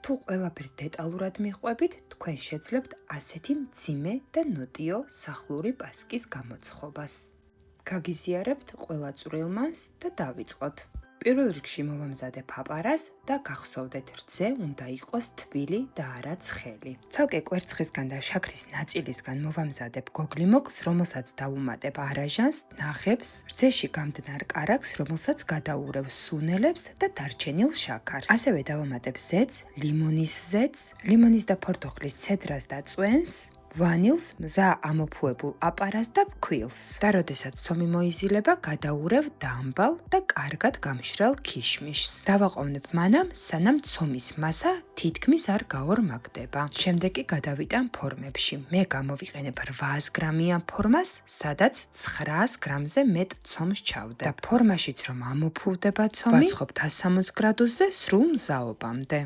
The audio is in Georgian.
თუ ყველაფერს დეტალურად მიყვებით, თქვენ შეძლებთ ასეთი მძიმე და ნოტიო სახლური პასკის გამოცხობას. გაგიზიარებთ ყველა წვრილმანს და დავიწყოთ. პირველ რიგში მოვამზადებ აპარას და გახსოვდეთ, რძე უნდა იყოს თბილი და არა ცხელი. ცალკე კვერცხისგან და შაქრის ნაწილისგან მოვამზადებ გოგლიმოკს, რომელსაც დავუმატებ არაჟანს, ნახებს, რძეში გამდნარ კარაქს, რომელსაც გადაურევ სუნელებს და დარჩენილ შაქარს. ასევე დავამატებ ზეთს, ლიმონის ზეთს, ლიმონის და ფორთოხლის ცედრას და წვენს, ვანილს, მზა ამოფუებულ აპარას და ფქვილს. და როდესაც ცომი მოიზილება, გადაურევ დამბალ და კარგად გამშრალ ქიშმიშს. დავაყოვნებ მანამ, სანამ ცომის მასა თითქმის არ გაორმაგდება. შემდეგ კი გადავიტან ფორმებში. მე გამოვიყენებ 800 გრამიან ფორმას, სადაც 900 გრამზე მეტ ცომს ჩავდებ. და ფორმაშიც რომ ამოფუვდება ცომი, ვაცხობ 160 გრადუსზე სრულ მზაობამდე.